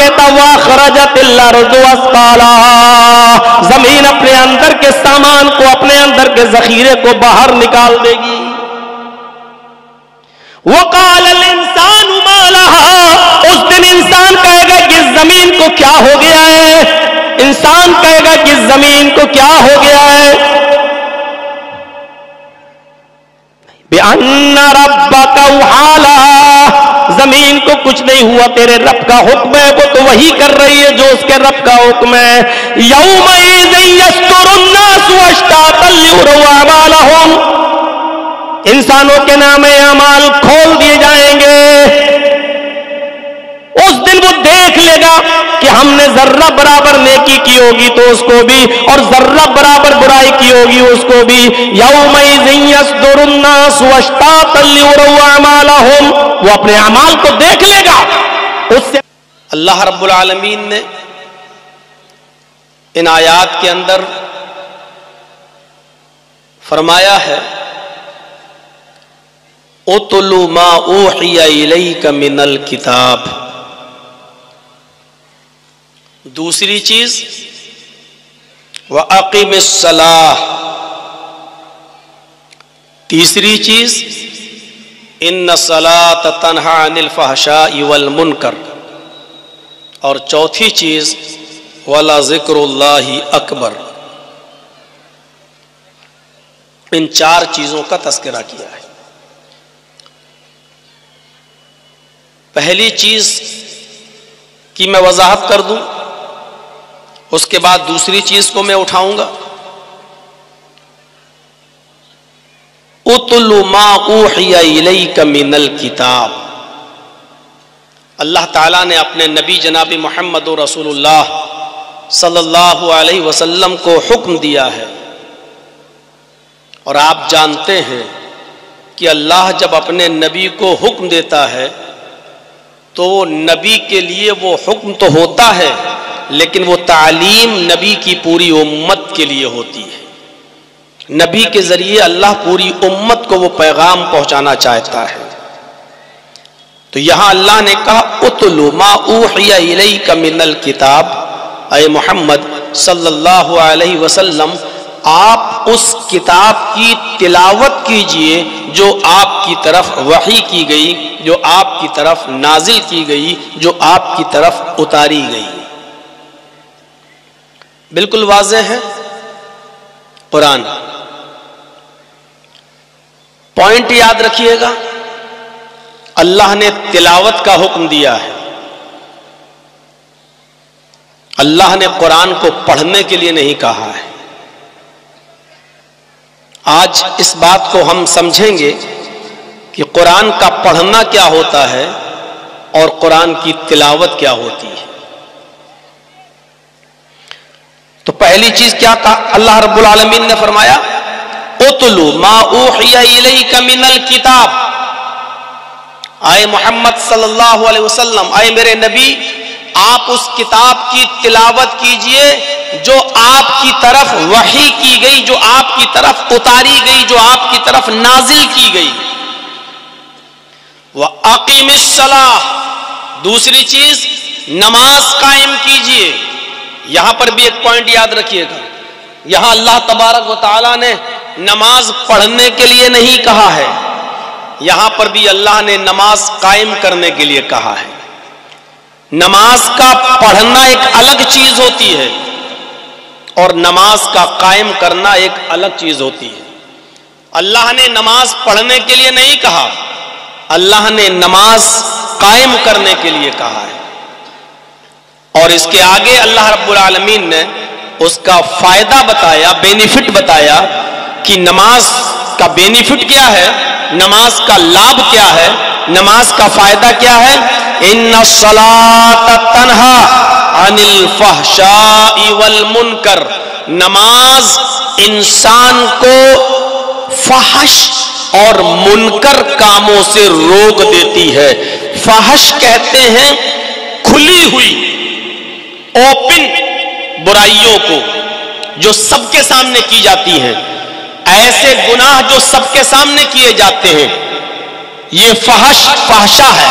کہتا وَأَخْرَجَتِ الْأَرْضُ أَثْقَالَهَا، زمین اپنے اندر کے سامان کو، اپنے اندر کے ذخیرے کو باہر نکال دے گی. وَقَالَ الْإِنسَانُ مَا لَهَا، اس دن انسان کہے گا کہ زمین کو کیا ہو گیا ہے، انسان کہے گا کہ زمین کو کیا ہو گیا ہے. بِأَنَّ رَبَّكَ أَوْحَىٰ، زمین کو کچھ نہیں ہوا، تیرے رب کا حکم ہے، وہ تو وہی کر رہی ہے جو اس کے رب کا حکم ہے. يَوْمَئِذٍ يَصْدُرُ النَّاسُ أَشْتَاتًا لِيُرَوْا أَعْمَالَهُمْ، انسانوں کے نام اعمال کھول دیے جائیں گے. اس دن وہ دیکھ لے گا کہ ہم نے ذرہ برابر نیکی کی ہوگی تو اس کو بھی، اور ذرہ برابر برائی کی ہوگی اس کو بھی. یومئذ یصدر الناس اشتاتا لیروا اعمالهم، وہ اپنے اعمال کو دیکھ لے گا. اس سے اللہ رب العالمین نے ان آیات کے اندر فرمایا ہے اتل ما اوحی الیک من الکتاب. دوسری چیز وَأَقِمِ الصَّلَاةَ، تیسری چیز إِنَّ الصَّلَاةَ تَنْهَىٰ عَنِ الْفَحْشَاءِ وَالْمُنْكَرِ، اور چوتھی چیز وَلَذِكْرُ اللَّهِ أَكْبَرُ. ان چار چیزوں کا تذکرہ کیا ہے. پہلی چیز کی میں وضاحت کر دوں، اس کے بعد دوسری چیز کو میں اٹھاؤں گا. اتل ما اوحی الیک من الکتاب، اللہ تعالیٰ نے اپنے نبی جناب محمد رسول اللہ صلی اللہ علیہ وسلم کو حکم دیا ہے. اور آپ جانتے ہیں کہ اللہ جب اپنے نبی کو حکم دیتا ہے تو نبی کے لیے وہ حکم تو ہوتا ہے، لیکن وہ تعلیم نبی کی پوری امت کے لیے ہوتی ہے. نبی کے ذریعے اللہ پوری امت کو وہ پیغام پہنچانا چاہتا ہے. تو یہاں اللہ نے کہا اتلو ما اوحی الیک من الکتاب، اے محمد صلی اللہ علیہ وسلم آپ اس کتاب کی تلاوت کیجئے جو آپ کی طرف وحی کی گئی، جو آپ کی طرف نازل کی گئی، جو آپ کی طرف اتاری گئی. بالکل واضح ہے قرآن. پوائنٹ یاد رکھیے گا، اللہ نے تلاوت کا حکم دیا ہے. اللہ نے قرآن کو پڑھنے کے لیے نہیں کہا ہے. آج اس بات کو ہم سمجھیں گے کہ قرآن کا پڑھنا کیا ہوتا ہے اور قرآن کی تلاوت کیا ہوتی ہے. تو پہلی چیز کیا کہا اللہ رب العالمین نے فرمایا اتلو ما اوحی الیک من الکتاب، آئے محمد صلی اللہ علیہ وسلم، آئے میرے نبی، آپ اس کتاب کی تلاوت کیجئے جو آپ کی طرف وحی کی گئی، جو آپ کی طرف اتاری گئی، جو آپ کی طرف نازل کی گئی. وَأَقِمِ الصَّلَاةَ، دوسری چیز نماز قائم کیجئے. یہاں پر بھی ایک پوائنٹ یاد رکھیے گا، یہاں اللہ تبارک و تعالیٰ نے نماز پڑھنے کے لیے نہیں کہا ہے، یہاں پر بھی اللہ نے نماز قائم کرنے کے لیے کہا ہے. نماز کا پڑھنا ایک الگ چیز ہوتی ہے اور نماز کا قائم کرنا ایک الگ چیز ہوتی ہے. اللہ نے نماز پڑھنے کے لیے نہیں کہا، اللہ نے نماز قائم کرنے کے لیے کہا ہے. اور اس کے آگے اللہ رب العالمین نے اس کا فائدہ بتایا، بینیفٹ بتایا کہ نماز کا بینیفٹ کیا ہے، نماز کا لابھ کیا ہے، نماز کا فائدہ کیا ہے. ان الصلاۃ تنہا عن الفحشاء والمنکر، نماز انسان کو فحش اور منکر کاموں سے روک دیتی ہے. فحش کہتے ہیں کھلی ہوئی اوپن برائیوں کو جو سب کے سامنے کی جاتی ہیں، ایسے گناہ جو سب کے سامنے کیے جاتے ہیں، یہ فحشا ہے.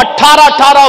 18-18,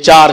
4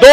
2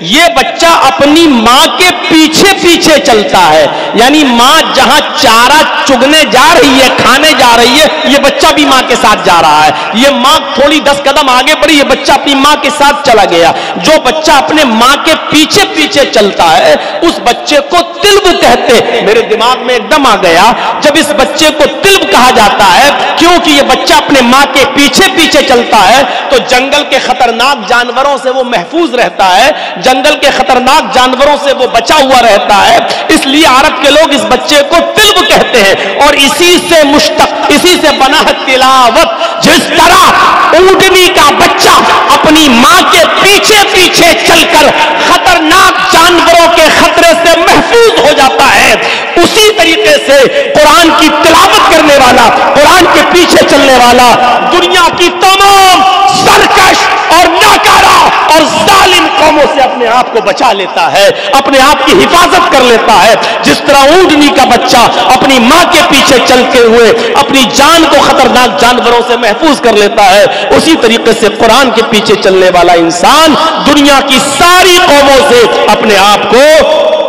یہ بچہ اپنی ماں کے پیچھے پیچھے چلتا ہے، یعنی ماں جہاں چارہ چگنے جا رہی ہے، کھانے جا رہی ہے، یہ بچہ بھی ماں کے ساتھ جا رہا ہے۔ یہ ماں تھوڑی 10 قدم آگے بڑھی، یہ بچہ اپنی ماں کے ساتھ چلا گیا۔ جو بچہ اپنے ماں کے پیچھے پیچھے چلتا ہے اس بچے کو تلب کہتے۔ میرے دماغ میں ایک دم آ گیا جب اس بچے کو تلب کہا جاتا ہے کیونکہ یہ بچہ اپنے ماں کے پیچھے پیچھے چلتا ہے تو جنگل کے خطرناک جانوروں سے وہ محفوظ رہتا ہے، جنگل کے خطرناک جانوروں سے وہ بچا ہوا رہتا ہے، اس لیے عرب کے لوگ اس بچے کو تلب کہتے ہیں۔ اور اسی سے مشتق، اسی سے بنا ہے تلاوت۔ جس طرح اونٹنی کا بچہ اپنی ماں کے پیچھے پیچھے چل کر خطرناک جانوروں کے خطرے سے محفوظ ہو جاتا ہے، اسی طریقے سے قرآن کی تلاوت کرنے والا، قرآن کے پیچھے چلنے والا دنیا کی تمام سرکش اور ناکارہ اور ظالم قوموں سے اپنے آپ کو بچا لیتا ہے، اپنے آپ کی حفاظت کر لیتا ہے۔ جس طرح اونٹنی کا بچہ اپنی ماں کے پیچھے چلتے ہوئے اپنی جان کو خطرناک جانوروں سے محفوظ کر لیتا ہے، اسی طریقے سے قرآن کے پیچھے چلنے والا انسان دنیا کی ساری قوموں سے اپنے آپ کو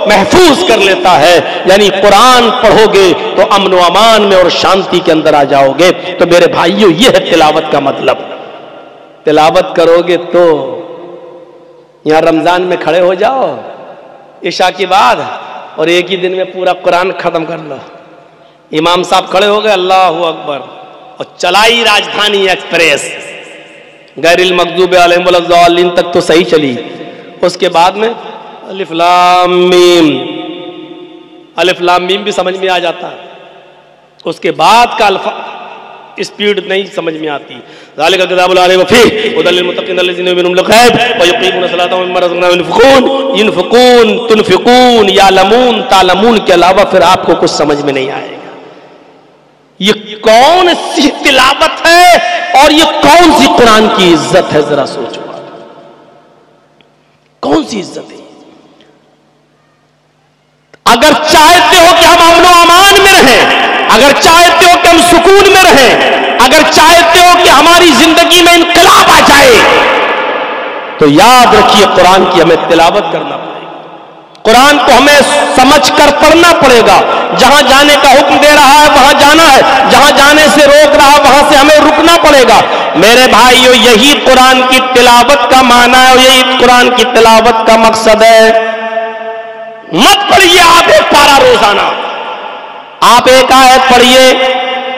محفوظ کر لیتا ہے۔ یعنی قرآن پڑھو گے تو امن و امان میں اور شانتی کے اندر آ جاؤ گے۔ تو میرے بھائیو، یہ ہے تلاوت کا مطلب۔ تلاوت کرو گے تو یہاں رمضان میں کھڑے ہو جاؤ عشاء کے بعد اور ایک ہی دن میں پورا قرآن ختم کر لو۔ امام صاحب کھڑے ہو گئے، اللہ اکبر، اور چلائی راجدھانی ایکسپریس، غیر المغضوب علیہم ولا الضالین تک تو صحیح چلی، اس کے بعد میں الف لام میم، الف لام میم بھی سمجھ میں آ جاتا ہے، اس کے بعد کا اسپیڈ نہیں سمجھ میں آتی۔ ذالک الکتاب لا ریب فیہ ھدی للمتقین الذین یؤمنون بالغیب ویقیمون الصلاۃ ومما رزقناہم ينفقون۔ ينفقون، تنفقون، یعلمون، تعلمون کے علاوہ پھر آپ کو کچھ سمجھ میں نہیں آئے گا۔ یہ کون سی تلاوت ہے اور یہ کون سی قرآن کی عزت ہے، ذرا سوچو، کون سی عزت ہے؟ اگر چاہتے ہو کہ ہم امن و امان میں رہیں، اگر چاہتے ہو کہ ہم سکون میں رہیں، اگر چاہتے ہو کہ ہماری زندگی میں انقلاب آ جائے، تو یاد رکھیے قرآن کی ہمیں تلاوت کرنا پڑے گا، قرآن کو ہمیں سمجھ کر پڑھنا پڑے گا۔ جہاں جانے کا حکم دے رہا ہے وہاں جانا ہے، جہاں جانے سے روک رہا ہے وہاں سے ہمیں رکنا پڑے گا۔ میرے بھائیو، یہی قرآن کی تلاوت کا معنی ہے اور یہی قرآن کی تلاوت کا مقصد ہے۔ مت پڑھیے آپ ایک پارہ روزانہ، آپ ایک آیت پڑھیے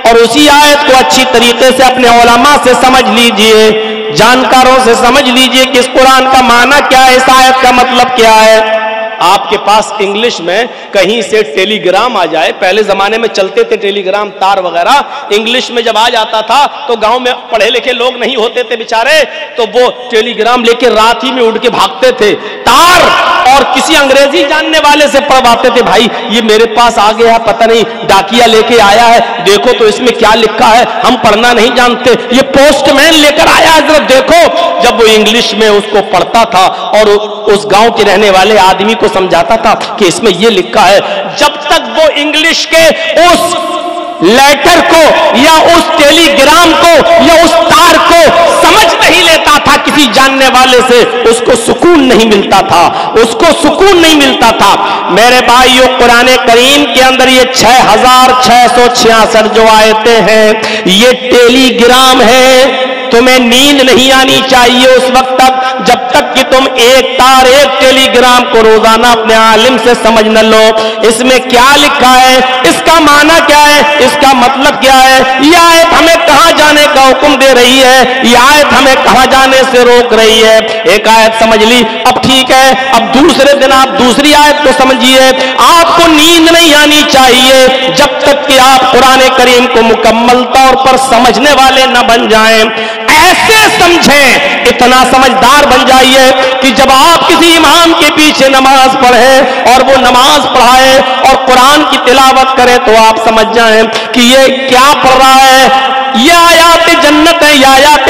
اور اسی آیت کو اچھی طریقے سے اپنے علماء سے سمجھ لیجئے، جانکاروں سے سمجھ لیجئے کہ اس قرآن کا معنی کیا ہے، اس آیت کا مطلب کیا ہے۔ آپ کے پاس انگلش میں کہیں سے ٹیلی گرام آ جائے، پہلے زمانے میں چلتے تھے ٹیلی گرام تار وغیرہ، انگلش میں جب آ جاتا تھا تو گاؤں میں پڑھے لکھے لوگ نہیں ہوتے تھے بیچارے، تو وہ ٹیلی گرام لے کے رات ہی میں اڑ کے بھاگتے تھے تار، اور کسی انگریزی جاننے والے سے پڑھواتے تھے، بھائی یہ میرے پاس آ گیا، پتہ نہیں ڈاکیا لے کے آیا ہے، دیکھو تو اس میں کیا لکھا ہے، ہم پڑھنا نہیں جانتے، یہ پوسٹ مین لے کر آیا ہے، ذرا دیکھو۔ جب وہ انگلش میں اس کو پڑھتا تھا اور اس گاؤں کے رہنے والے آدمی کو سمجھاتا تھا کہ اس میں یہ لکھا ہے، جب تک وہ انگلش کے اس لیٹر کو یا اس ٹیلی گرام کو یا اس تار کو سمجھ نہیں لیتا تھا کسی جاننے والے سے، اس کو سکون نہیں ملتا تھا، اس کو سکون نہیں ملتا تھا۔ میرے بھائیو، قرآن کریم کے اندر یہ 6666 جو آیتیں ہیں یہ ٹیلی گرام ہے۔ تمہیں نیند نہیں آنی چاہیے اس وقت تک جب تک کہ تم ایک تار، ایک ٹیلی گرام کو روزانہ اپنے عالم سے سمجھ نہ لو، اس میں کیا لکھا ہے، اس کا معنی کیا ہے، اس کا مطلب کیا ہے، یہ آیت ہمیں کہاں جانے کا حکم دے رہی ہے، یہ آیت ہمیں کہاں جانے سے روک رہی ہے۔ ایک آیت سمجھ لی، اب ٹھیک ہے، اب دوسرے دن آپ دوسری آیت کو سمجھیے۔ آپ کو نیند نہیں آنی چاہیے جب تک کہ آپ قرآن کریم کو مکمل طور پر سمجھنے والے نہ بن جائیں۔ ایسے سمجھیں، اتنا سمجھدار بن جائیے کہ جب آپ کسی امام کے پیچھے نماز پڑھیں اور وہ نماز پڑھائے اور قرآن کی تلاوت کرے تو آپ سمجھ جائیں کہ یہ کیا پڑھ رہا ہے، یہ آیات جنت ہے یا آیات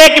1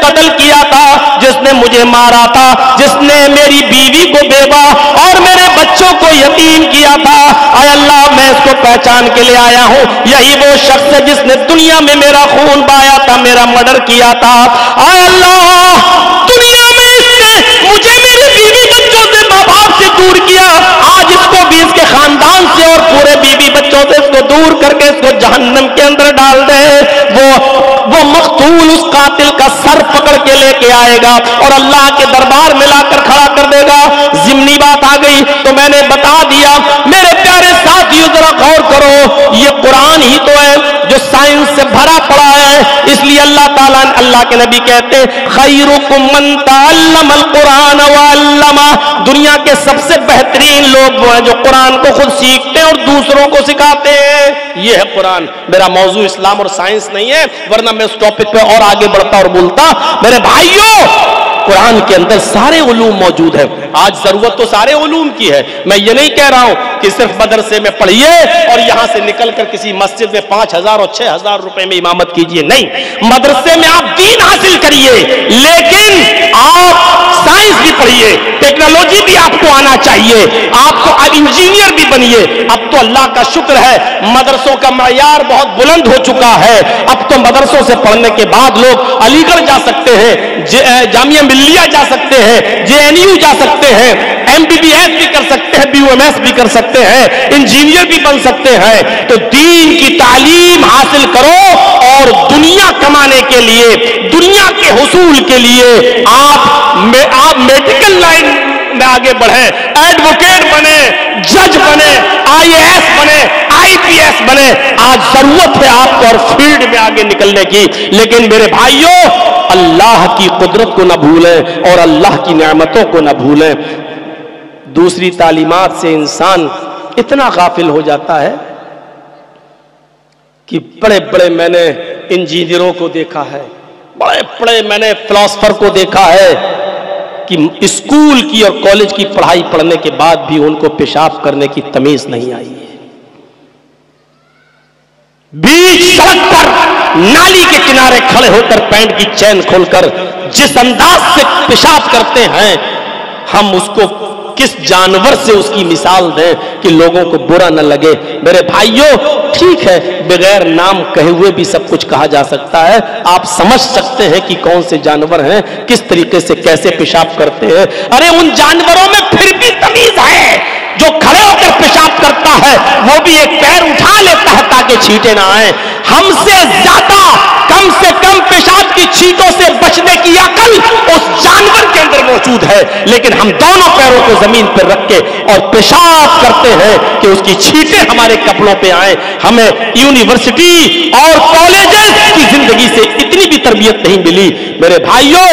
قتل کیا تھا، جس نے مجھے مارا تھا، جس نے میری بیوی کو بیوہ اور میرے بچوں کو یتیم کیا تھا، اے اللہ میں اس کو پہچان کے لے آیا ہوں، یہی وہ شخص ہے جس نے دنیا میں میرا خون بہایا تھا، میرا مرڈر کیا تھا۔ اے اللہ دنیا میں اس نے مجھے میری بیوی بچوں سے ماں باپ سے دور کیا، آج اس کو بھی اس کے خاندان سے اور پورے بیوی بچوں سے اس کو دور کر کے اس کو جہنم کے اندر ڈال دے۔ وہ مقتول اس قاتل کا سر پکڑ کے لے کے آئے گا اور اللہ کے دربار میں لا کر کھڑا کر دے گا۔ ضمنی بات آ گئی تو میں نے بتا دیا۔ میرے پیارے ساتھیو ذرا غور کرو، یہ قرآن ہی تو ہے جو سائنس سے بھرا پڑا ہے، اس لیے اللہ تعالیٰ اللہ کے نبی کہتے خیرکم من تعلم القرآن وعلمہ، دنیا کے سب سے بہترین لوگ وہ ہیں جو قرآن کو خود سیکھتے ہیں اور دوسروں کو سکھاتے ہیں۔ یہ ہے قرآن۔ میرا موضوع اسلام اور سائنس نہیں ہے، ورنہ میں اس ٹاپک پہ اور آگے بڑھتا اور بولتا۔ میرے بھائیوں قرآن کے اندر سارے علوم موجود ہیں۔ آج ضرورت تو سارے علوم کی ہے، میں یہ نہیں کہہ رہا ہوں کہ صرف مدرسے میں پڑھیے اور یہاں سے نکل کر کسی مسجد میں 5,000 اور 6,000 روپے میں امامت کیجیے، نہیں، مدرسے میں آپ دین حاصل کریے، لیکن آپ سائنس بھی پڑھیے، ٹیکنالوجی بھی آپ کو آنا چاہیے، آپ کو انجینئر بھی بنیے۔ اب تو اللہ کا شکر ہے مدرسوں کا معیار بہت بلند ہو چکا ہے، اب تو مدرسوں سے پڑھنے کے بعد لوگ علی گڑھ جا سکتے ہیں، جامعہ ملیہ جا سکتے ہیں، JNU جا سکتے ہیں، MBBS بھی کر سکتے ہیں، BUMS بھی کر سکتے ہیں، انجینئر بھی بن سکتے ہیں۔ تو دین کی تعلیم حاصل کرو اور دنیا کمانے کے لیے، دنیا کے حصول کے لیے آپ میڈیکل لائن میں آگے بڑھیں، ایڈوکیٹ بنے، جج بنے، IAS بنے، IPS بنے۔ آج ضرورت ہے آپ کو اور فیلڈ میں آگے نکلنے کی، لیکن میرے بھائیوں اللہ کی قدرت کو نہ بھولیں اور اللہ کی نعمتوں کو نہ بھولیں۔ دوسری تعلیمات سے انسان اتنا غافل ہو جاتا ہے کہ بڑے بڑے میں نے انجینئروں کو دیکھا ہے، بڑے بڑے میں نے فلاسفر کو دیکھا ہے کہ اسکول کی اور کالج کی پڑھائی پڑھنے کے بعد بھی ان کو پیشاب کرنے کی تمیز نہیں آئی ہے۔ بیچ سڑک پر نالی کے کنارے کھڑے ہو کر پینٹ کی چین کھول کر جس انداز سے پیشاب کرتے ہیں، ہم اس کو کس جانور سے اس کی مثال دیں کہ لوگوں کو برا نہ لگے۔ میرے بھائیوں ٹھیک ہے بغیر نام کہے ہوئے بھی سب کچھ کہا جا سکتا ہے، آپ سمجھ سکتے ہیں کہ کون سے جانور ہیں، کس طریقے سے کیسے پیشاب کرتے ہیں۔ ارے ان جانوروں میں پھر بھی تمیز ہے، جو کھڑے ہو کر پیشاب کرتا ہے وہ بھی ایک پیر اٹھا لیتا ہے تاکہ چھینٹے نہ آئیں۔ ہم سے زیادہ کم سے کم پیشاب کی چھینٹوں سے بچنے کی عقل اس جانور کے اندر موجود ہے، لیکن ہم دونوں پیروں کو زمین پر رکھ کے اور پیشاب کرتے ہیں کہ اس کی چھینٹیں ہمارے کپڑوں پہ آئیں۔ ہمیں یونیورسٹی اور کالجز کی زندگی سے اتنی بھی تربیت نہیں ملی۔ میرے بھائیوں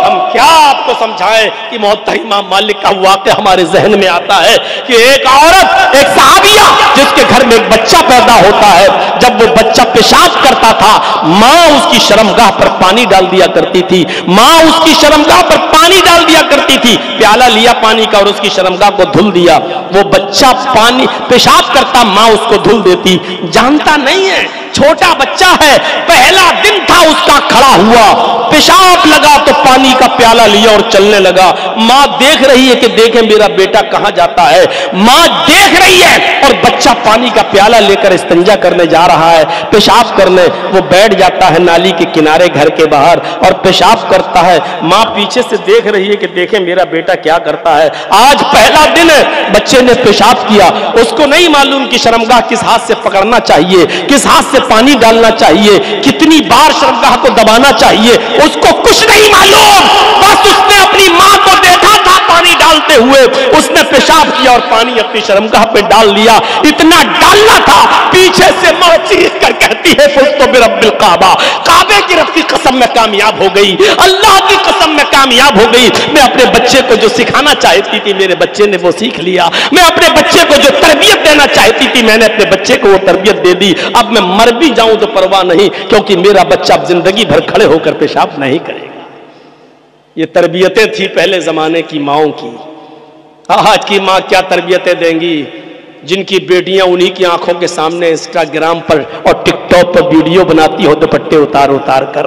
ہم کیا آپ کو سمجھائیں کہ محترم امام مالک کا واقعہ ہمارے ذہن میں آتا ہے کہ ایک عورت، ایک صحابیہ جس کے گھر میں ایک بچہ پیدا ہوتا ہے، جب وہ بچہ پیشاب کرتا تھا ماں اس کی شرمگاہ پر پانی ڈال دیا کرتی تھی، ماں اس کی شرمگاہ پر پانی ڈال دیا کرتی تھی، پیالہ لیا پانی کا اور اس کی شرمگاہ کو دھل دیا۔ وہ بچہ پانی پیشاب کرتا، ماں اس کو دھل دیتی، جانتا نہیں ہے، چھوٹا بچہ ہے، پہلا دن تھا اس کا، کھڑا ہوا، پیشاب لگا تو پانی کا پیالہ لیا اور چلنے لگا۔ ماں دیکھ رہی ہے کہ دیکھیں میرا بیٹا کہاں جاتا ہے، ماں دیکھ رہی ہے اور بچہ پانی کا پیالہ لے کر استنجا کرنے جا رہا ہے، پیشاب کرنے۔ وہ بیٹھ جاتا ہے نالی کے کنارے گھر کے باہر اور پیشاب کرتا ہے۔ ماں پیچھے سے دیکھ رہی ہے کہ دیکھیں میرا بیٹا کیا کرتا ہے۔ آج پہلا دن ہے، بچے نے پیشاب کیا، اس کو نہیں معلوم کہ شرمگاہ کس ہاتھ سے پکڑنا چاہیے، کس ہاتھ سے پانی ڈالنا چاہیے، کتنی بار شرمگاہ کو دبانا چاہیے، اس کو کچھ نہیں معلوم۔ بس اس نے اپنی ماں کو دیکھا تھا پانی ڈالتے ہوئے، اس نے پیشاب کیا اور پانی اپنی شرمگاہ پہ ڈال لیا۔ اتنا ڈالنا تھا، پیچھے سے ماں چیخ کر کہتی ہے فزت برب الکعبہ، کعبے کی رب کی قسم میں کامیاب ہو گئی، اللہ کی قسم میں کامیاب ہو گئی۔ میں اپنے بچے کو جو سکھانا چاہتی تھی میرے بچے نے وہ سیکھ لیا، میں اپنے بچے کو جو تربیت دینا چاہتی تھی میں نے اپنے بچے کو وہ تربیت دے دی۔ اب میں مر بھی جاؤں تو پرواہ نہیں، کیونکہ میرا بچہ اب زندگی بھر کھڑے ہو کر پیشاب نہیں کرے گا۔ یہ تربیتیں تھی پہلے زمانے کی ماؤں کی، آج کی ماں کیا تربیتیں دیں گی؟ جن کی بیٹیاں انہی کی آنکھوں کے سامنے انسٹاگرام پر اور ٹک ٹاک پر ویڈیو بناتی ہو دوپٹے اتار اتار کر،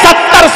70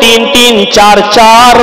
3-3, 4-4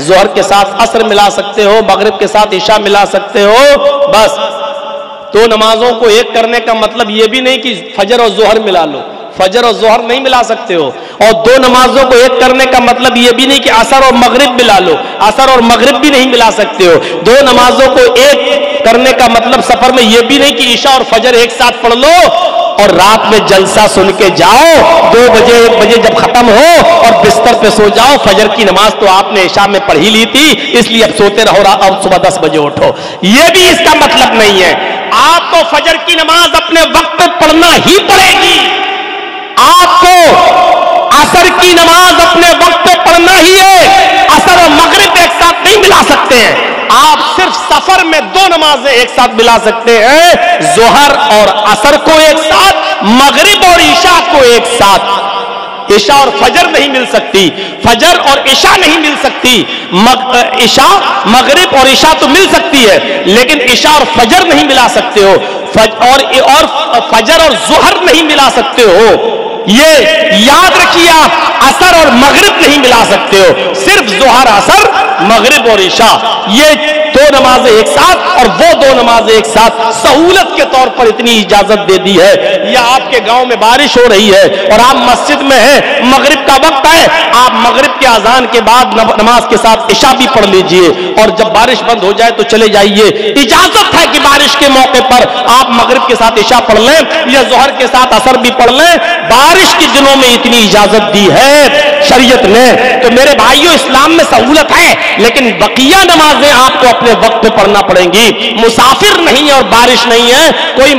ظہر کے ساتھ عصر ملا سکتے ہو، مغرب کے ساتھ عشاء ملا سکتے ہو، بس۔ دو نمازوں کو ایک کرنے کا مطلب یہ بھی نہیں کہ فجر اور ظہر ملا لو، فجر اور ظہر نہیں ملا سکتے ہو، اور دو نمازوں کو ایک کرنے کا مطلب یہ بھی نہیں کہ عصر اور مغرب ملا لو، عصر اور مغرب بھی نہیں ملا سکتے ہو۔ دو نمازوں کو ایک کرنے کا مطلب سفر میں یہ بھی نہیں کہ عشاء اور فجر ایک ساتھ پڑھ لو اور رات میں جلسہ سن کے جاؤ، 2 بجے 1 بجے جب ختم ہو اور بستر پہ سو جاؤ، فجر کی نماز تو آپ نے عشاء میں پڑھ ہی لی تھی اس لیے اب سوتے رہو، اب صبح 10 بجے اٹھو، یہ بھی اس کا مطلب نہیں ہے۔ آپ کو فجر کی نماز اپنے وقت پہ پڑھنا ہی پڑے گی، آپ کو عصر کی نماز اپنے وقت پہ پڑھنا ہی ہے، عصر اور مغرب ایک ساتھ نہیں ملا سکتے ہیں، آپ صرف سفر میں 2 نمازیں ایک ساتھ ملا سکتے ہیں، ظہر اور عصر کو ایک ساتھ، مغرب اور عشاء کو ایک ساتھ۔ عشاء اور فجر نہیں مل سکتی، فجر اور عشاء نہیں مل سکتی، عشاء مغرب اور عشاء تو مل سکتی ہے لیکن عشاء اور فجر نہیں ملا سکتے ہو، اور فجر اور ظہر نہیں ملا سکتے ہو، یہ یاد رکھیے آپ، عصر اور مغرب نہیں ملا سکتے ہو، صرف ظہر عصر مغرب اور عشاء، یہ 2 نمازیں ایک ساتھ اور وہ 2 نمازیں ایک ساتھ سہولت کے طور پر اتنی اجازت دے دی ہے۔ یا آپ کے گاؤں میں بارش ہو رہی ہے اور آپ مسجد میں ہیں، مغرب کا وقت ہے، آپ مغرب کے اذان کے بعد نماز کے ساتھ عشاء بھی پڑھ لیجئے اور جب بارش بند ہو جائے تو چلے جائیے، اجازت ہے کہ بارش کے موقع پر آپ مغرب کے ساتھ عشاء پڑھ لیں یا ظہر کے ساتھ عصر بھی پڑھ لیں، بارش کے دنوں میں اتنی اجازت دی ہے شریعت نے۔ تو میرے بھائیوں، اسلام میں سہولت ہے لیکن بقیہ نمازیں آپ کو اپنے وقت پہ پڑھنا پڑیں گی، مسافر نہیں ہے اور بارش نہیں ہے، کوئی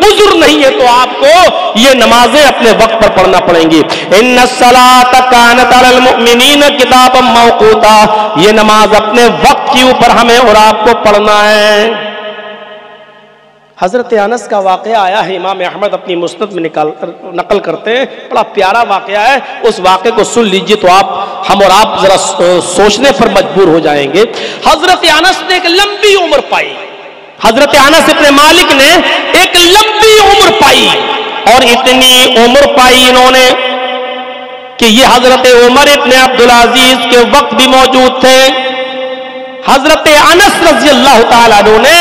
عذر نہیں ہے تو آپ کو یہ نمازیں اپنے وقت پر پڑھنا پڑیں گی۔ ان الصلاۃ کانت علی المؤمنین کتابا موقوتا، یہ نماز اپنے وقت کے اوپر ہمیں اور آپ کو پڑھنا ہے۔ حضرت انس کا واقعہ آیا ہے، امام احمد اپنی مسند میں نقل کرتے ہیں، بڑا پیارا واقعہ ہے، اس واقعے کو سن لیجئے تو ہم اور آپ ذرا سوچنے پر مجبور ہو جائیں گے۔ حضرت انس نے ایک لمبی عمر پائی، حضرت انس ابن مالک نے ایک لمبی عمر پائی، اور اتنی عمر پائی انہوں نے کہ یہ حضرت عمر ابن عبدالعزیز کے وقت بھی موجود تھے۔ حضرت انس رضی اللہ تعالیٰ عنہ نے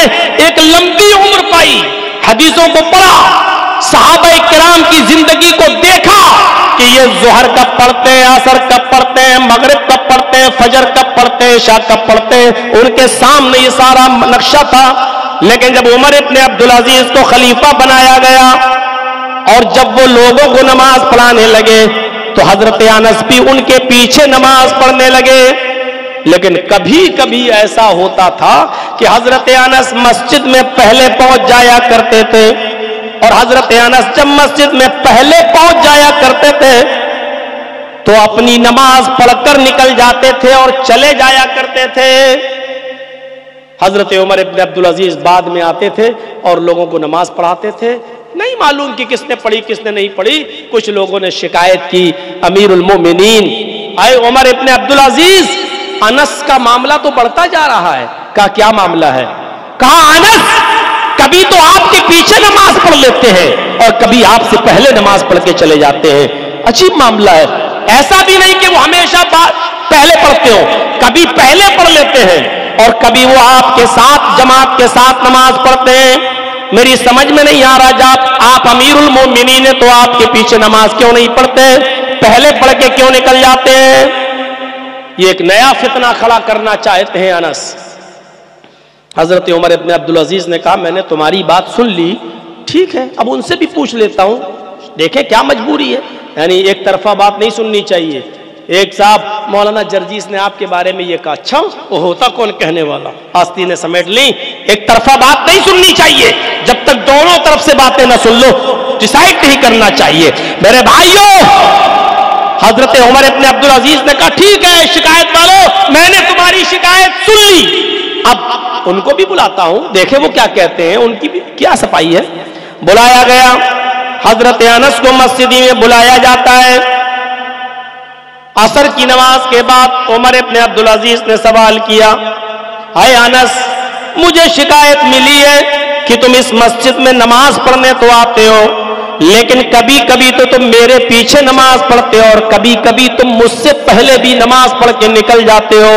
ایک لمبی عمر پائی، حدیثوں کو پڑھا، صحابہ کرام کی زندگی کو دیکھا کہ یہ ظہر کب پڑھتے ہیں، عصر کب پڑھتے ہیں، مغرب کب پڑھتے ہیں، فجر کب پڑھتے ہیں، عشاء کب پڑھتے ہیں، ان کے سامنے یہ سارا نقشہ تھا۔ لیکن جب عمر ابن عبدالعزیز کو خلیفہ بنایا گیا اور جب وہ لوگوں کو نماز پڑھانے لگے تو حضرت انس بھی ان کے پیچھے نماز پڑھنے لگے۔ لیکن کبھی کبھی ایسا ہوتا تھا کہ حضرت انس مسجد میں پہلے پہنچ جایا کرتے تھے، اور حضرت انس جب مسجد میں پہلے پہنچ جایا کرتے تھے تو اپنی نماز پڑھ کر نکل جاتے تھے اور چلے جایا کرتے تھے۔ حضرت عمر ابن عبدالعزیز بعد میں آتے تھے اور لوگوں کو نماز پڑھاتے تھے، نہیں معلوم کہ کس نے پڑھی کس نے نہیں پڑھی۔ کچھ لوگوں نے شکایت کی، امیر المومنین اے عمر ابن عبدالعزیز، انس کا معاملہ تو بڑھتا جا رہا ہے۔ کہا کیا معاملہ ہے؟ کہا انس کبھی تو آپ کے پیچھے نماز پڑھ لیتے ہیں اور کبھی آپ سے پہلے نماز پڑھ کے چلے جاتے ہیں، عجیب معاملہ ہے۔ ایسا بھی نہیں کہ وہ ہمیشہ پہلے پڑھتے ہو، کبھی پہلے پڑھ لیتے ہیں اور کبھی وہ آپ کے ساتھ جماعت کے ساتھ نماز پڑھتے ہیں۔ میری سمجھ میں نہیں آ رہا، جب آپ امیر المومنین ہیں تو آپ کے پیچھے نماز کیوں نہیں پڑھتے، پہلے پڑھ کے کیوں نکل جاتے ہیں؟ یہ ایک نیا فتنہ کھڑا کرنا چاہتے ہیں انس۔ حضرت عمر ابن عبدالعزیز نے کہا میں نے تمہاری بات سن لی، ٹھیک ہے اب ان سے بھی پوچھ لیتا ہوں، دیکھیں کیا مجبوری ہے، یعنی ایک طرفہ بات نہیں سننی چاہیے۔ ایک صاحب مولانا جرجیس نے آپ کے بارے میں یہ کہا، اچھا وہ ہوتا کون کہنے والا، آستی نے سمیٹ لی، ایک طرفہ بات نہیں سننی چاہیے، جب تک دونوں طرف سے باتیں نہ سن لو ڈیسائیڈ نہیں کرنا چاہیے۔ میرے بھائیوں، حضرت عمر ابن عبدالعزیز نے کہا ٹھیک ہے شکایت والو، میں نے تمہاری شکایت سن لی، اب ان کو بھی بلاتا ہوں، دیکھیں وہ کیا کہتے ہیں، ان کی بھی کیا صفائی ہے۔ بلایا گیا، حضرت انس کو مسجد میں بلایا جاتا ہے۔ عصر کی نماز کے بعد عمر ابن عبدالعزیز نے سوال کیا، اے انس مجھے شکایت ملی ہے کہ تم اس مسجد میں نماز پڑھنے تو آتے ہو، لیکن کبھی کبھی تو تم میرے پیچھے نماز پڑھتے ہو اور کبھی کبھی تم مجھ سے پہلے بھی نماز پڑھ کے نکل جاتے ہو،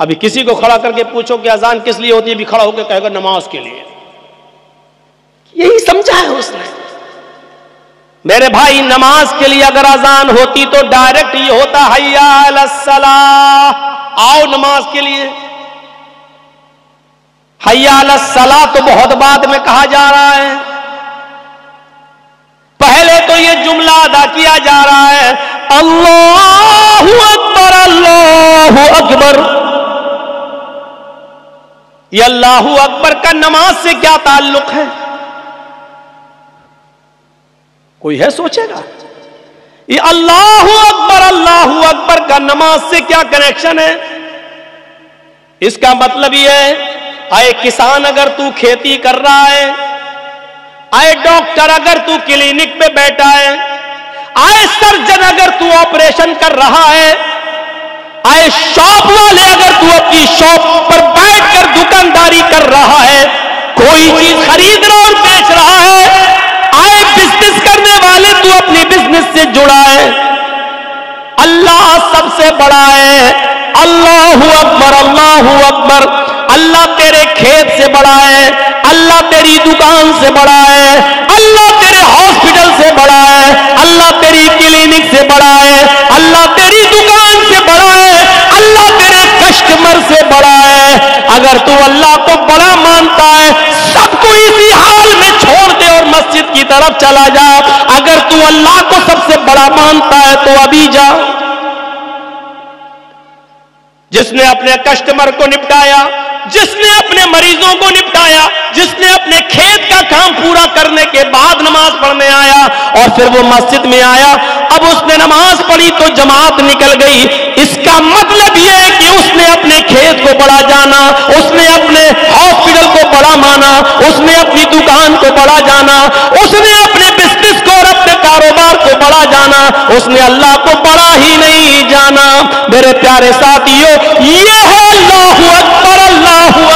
ابھی کسی کو کھڑا کر کے پوچھو کہ اذان کس لیے ہوتی ہے، بھی کھڑا ہو کے کہے گا نماز کے لیے. یہی سمجھا ہے اس نے. میرے بھائی نماز کے لیے اگر اذان ہوتی تو ڈائریکٹ یہ ہوتا حیا علی الصلاۃ، آؤ نماز کے لیے. حیا علی الصلاۃ تو بہت بعد میں کہا جا رہا ہے. پہلے تو یہ جملہ ادا کیا جا رہا ہے اللہ اکبر اللہ اکبر. یہ اللہ اکبر کا نماز سے کیا تعلق ہے؟ کوئی ہے سوچے گا؟ یہ اللہ اکبر کا نماز سے کیا کنیکشن ہے؟ اس کا مطلب یہ ہے، اے کسان اگر تو کھیتی کر رہا ہے، اے ڈاکٹر اگر تو کلینک پہ بیٹھا ہے، اے سرجن اگر تو آپریشن کر رہا ہے، اے شاپ والے اگر تو اپنی شاپ پر بیٹھ کر دکانداری کر رہا ہے، کوئی چیز خرید رہا اور بیچ رہا ہے، آئے بزنس کرنے والے تو اپنی بزنس سے جڑا ہے، اللہ سب سے بڑا ہے. اللہ اکبر اللہ اکبر. اللہ تیرے کھیت سے بڑا ہے، اللہ تیری دکان سے بڑا ہے، اللہ تیرے ہاسپٹل سے بڑا ہے، اللہ تیری کلینک سے بڑا ہے، اللہ تیری دکان سے بڑا ہے، اللہ تیرے کسٹمر سے بڑا ہے. اگر تو اللہ کو بڑا مانتا ہے سب کو اسی حال میں چھوڑ دے اور مسجد کی طرف چلا جا. اگر تو اللہ کو سب سے بڑا مانتا ہے تو ابھی جا. جس نے اپنے کسٹمر کو نپٹایا، جس نے اپنے مریضوں کو نپٹایا، جس نے اپنے کھیت کا کام پورا کرنے کے بعد نماز پڑھنے آیا اور پھر وہ مسجد میں آیا، اب اس نے نماز پڑھی تو جماعت نکل گئی. اس کا مطلب یہ ہے کہ اس نے اپنے کھیت کو بڑا جانا، اس نے اپنے ہاسپٹل کو بڑا مانا، اس نے اپنی دکان کو بڑا جانا، اس نے اپنے بزنس کو اور اپنے کاروبار کو بڑا جانا، اس نے اللہ کو بڑا ہی نہیں جانا. میرے پیارے ساتھیوں، یہ ہے اللہ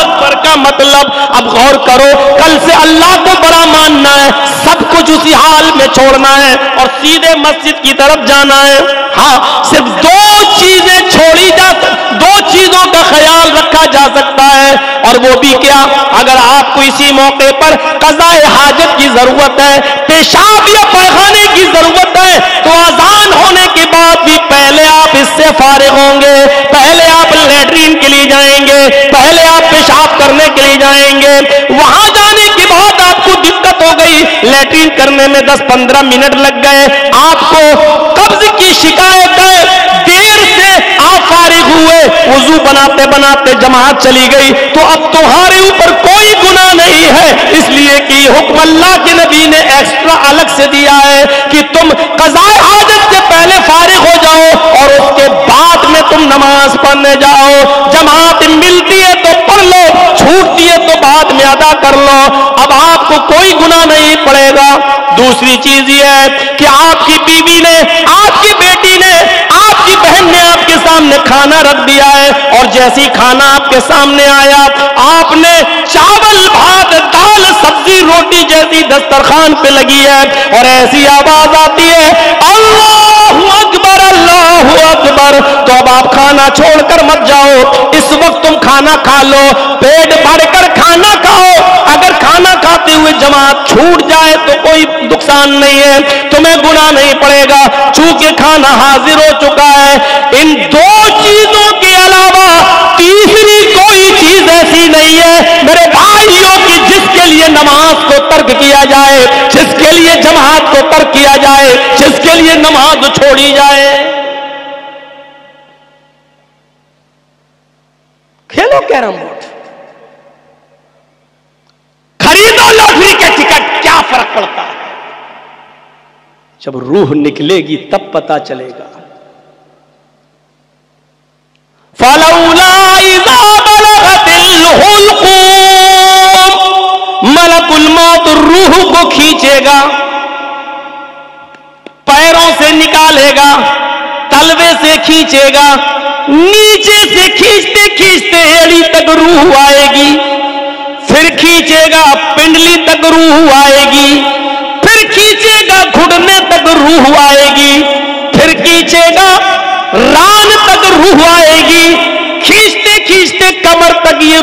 اکبر کا مطلب. اب غور کرو، کل سے اللہ کو بڑا ماننا ہے، سب کچھ اسی حال میں چھوڑنا ہے اور سیدھے مسجد کی طرف جانا ہے. ہاں، صرف دو چیزیں چھوڑی دو چیزوں کا خیال رکھا جا سکتا ہے، اور وہ بھی کیا؟ اگر آپ کو اسی موقع پر قضاء حاجت کی ضرورت ہے، پیشاب یا پخانے کی ضرورت ہے، تو اذان ہونے کے بعد بھی پہلے آپ اس سے فارغ ہوں گے، پہلے آپ لیٹرین کے لیے جائیں گے، پہلے آپ پیشاب کرنے کے لیے جائیں گے. وہاں جانے کے بعد آپ کو دقت ہو گئی، لیٹرین کرنے میں 10-15 منٹ لگ گئے، آپ کو قبض کی شکایت ہے، دیر سے آپ فارغ ہوئے، وضو بناتے بناتے جماعت چلی گئی، تو اب تمہارے اوپر کوئی گناہ نہیں ہے، اس لیے کہ حکم اللہ کے نبی نے ایکسٹرا الگ سے دیا ہے کہ تم قضاء حاجت سے پہلے فارغ ہو جاؤ اور اس کے بعد میں تم نماز پڑھنے جاؤ. جماعت ملتی ہے تو پڑھ لو، چھوٹتی ہے تو بعد میں ادا کر لو، اب آپ کو کوئی گناہ نہیں پڑے گا. دوسری چیز یہ ہے کہ آپ کی بیوی نے، آپ کی بیٹی نے، آپ کی بہن نے آپ کے سامنے کھانا رکھ دیا ہے، اور جیسی کھانا آپ کے سامنے آیا، آپ نے چاول بھات دال سبزی روٹی جیسی دسترخوان پہ لگی ہے، اور ایسی آواز آتی ہے اللہ اکبر اللہ اکبر، تو اب آپ کھانا چھوڑ کر مت جاؤ، اس وقت تم کھانا کھا لو، پیٹ بھر کر کھانا کھاؤ. اگر کھانا کھاتے ہوئے جماعت چھوٹ جائے تو کوئی نقصان نہیں ہے، تمہیں گناہ نہیں پڑے گا، چونکہ کھانا حاضر ہو چکا ہے. ان دو چیزوں کے علاوہ تیسری کوئی چیز ایسی نہیں ہے میرے بھائیوں کی جس کے لیے نماز کو ترک کیا جائے، جس کے لیے جماعت کو ترک کیا جائے، جس کے لیے نماز چھوڑی جائے. کھیلو کیرم بورڈ، خریدو لاٹری کے ٹکٹ، کیا فرق پڑتا ہے؟ جب روح نکلے گی تب پتا چلے گا. فَلَوْلَا إِذَا بَلَغَتِ الْحُلْقُومَ، ملک الموت روح کو کھینچے گا، پیروں سے نکالے گا، تلوے سے کھینچے گا، نیچے سے کھینچتے کھینچتے ایڑی تک روح آئے گی، پھر کھینچے گا پنڈلی تک روح آئے گی، پھر کھینچے گا گھٹنے تک روح آئے گی، پھر کھینچے گا ران تک روح آئے گی، کھینچتے کھینچتے